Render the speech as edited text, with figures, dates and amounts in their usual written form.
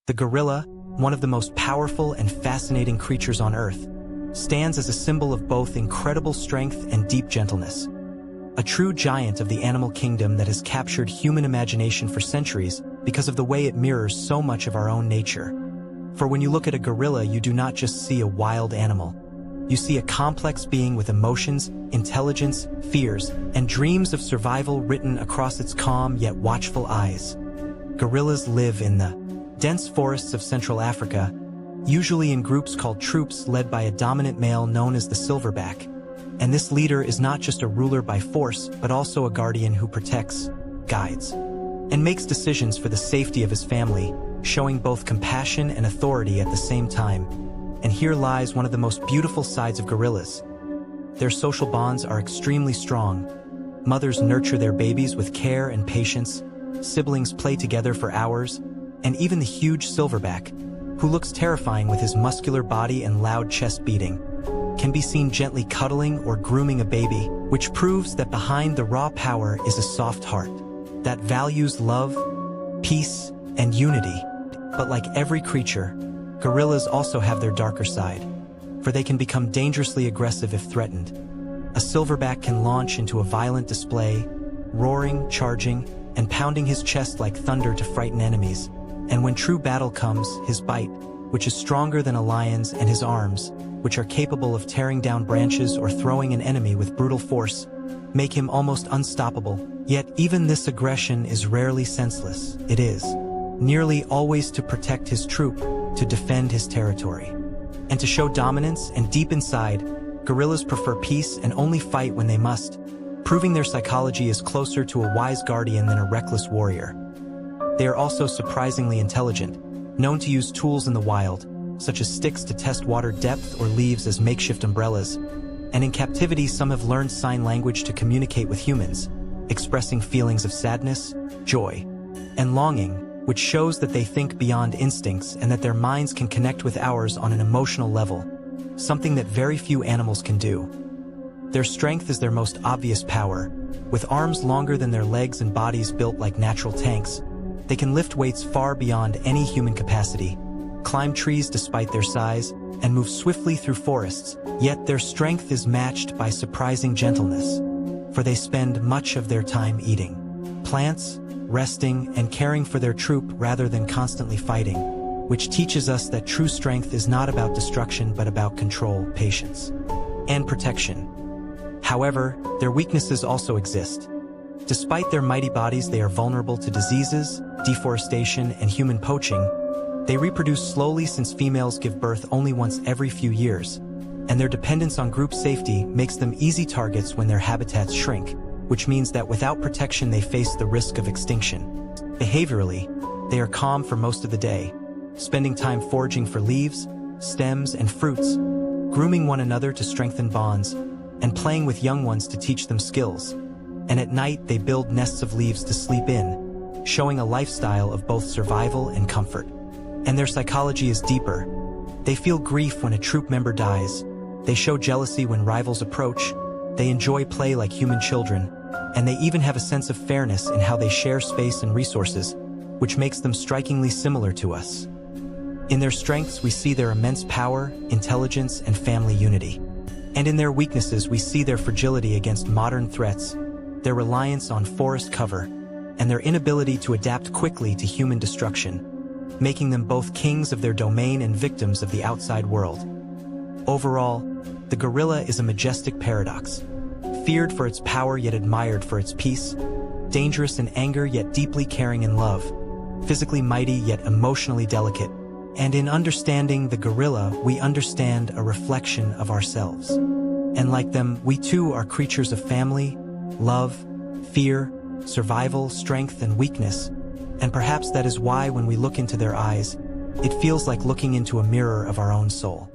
The gorilla, one of the most powerful and fascinating creatures on Earth, stands as a symbol of both incredible strength and deep gentleness. A true giant of the animal kingdom that has captured human imagination for centuries because of the way it mirrors so much of our own nature. For when you look at a gorilla, you do not just see a wild animal. You see a complex being with emotions, intelligence, fears, and dreams of survival written across its calm yet watchful eyes. Gorillas live in the dense forests of Central Africa, usually in groups called troops led by a dominant male known as the Silverback. And this leader is not just a ruler by force, but also a guardian who protects, guides, and makes decisions for the safety of his family, showing both compassion and authority at the same time. And here lies one of the most beautiful sides of gorillas. Their social bonds are extremely strong. Mothers nurture their babies with care and patience, siblings play together for hours, and even the huge Silverback, who looks terrifying with his muscular body and loud chest beating, can be seen gently cuddling or grooming a baby, which proves that behind the raw power is a soft heart that values love, peace, and unity. But like every creature, gorillas also have their darker side, for they can become dangerously aggressive if threatened. A silverback can launch into a violent display, roaring, charging, and pounding his chest like thunder to frighten enemies. And when true battle comes, his bite, which is stronger than a lion's, and his arms, which are capable of tearing down branches or throwing an enemy with brutal force, make him almost unstoppable. Yet even this aggression is rarely senseless. It is nearly always to protect his troop, to defend his territory, and to show dominance. And deep inside, gorillas prefer peace and only fight when they must, proving their psychology is closer to a wise guardian than a reckless warrior. They are also surprisingly intelligent, known to use tools in the wild, such as sticks to test water depth or leaves as makeshift umbrellas. And in captivity, some have learned sign language to communicate with humans, expressing feelings of sadness, joy, and longing, which shows that they think beyond instincts and that their minds can connect with ours on an emotional level, something that very few animals can do. Their strength is their most obvious power. With arms longer than their legs and bodies built like natural tanks, they can lift weights far beyond any human capacity, climb trees despite their size, and move swiftly through forests. Yet their strength is matched by surprising gentleness, for they spend much of their time eating plants, resting, and caring for their troop rather than constantly fighting, which teaches us that true strength is not about destruction but about control, patience, and protection. However, their weaknesses also exist. Despite their mighty bodies, they are vulnerable to diseases, deforestation, and human poaching. They reproduce slowly since females give birth only once every few years, and their dependence on group safety makes them easy targets when their habitats shrink, which means that without protection they face the risk of extinction. Behaviorally, they are calm for most of the day, spending time foraging for leaves, stems, and fruits, grooming one another to strengthen bonds, and playing with young ones to teach them skills. And at night they build nests of leaves to sleep in, showing a lifestyle of both survival and comfort. And their psychology is deeper. They feel grief when a troop member dies. They show jealousy when rivals approach. They enjoy play like human children. And they even have a sense of fairness in how they share space and resources, which makes them strikingly similar to us. In their strengths, we see their immense power, intelligence, and family unity. And in their weaknesses, we see their fragility against modern threats, their reliance on forest cover, and their inability to adapt quickly to human destruction, making them both kings of their domain and victims of the outside world. Overall, the gorilla is a majestic paradox, feared for its power yet admired for its peace, dangerous in anger yet deeply caring in love, physically mighty yet emotionally delicate. And in understanding the gorilla, we understand a reflection of ourselves. And like them, we too are creatures of family, love, fear, survival, strength, and weakness. And perhaps that is why when we look into their eyes, it feels like looking into a mirror of our own soul.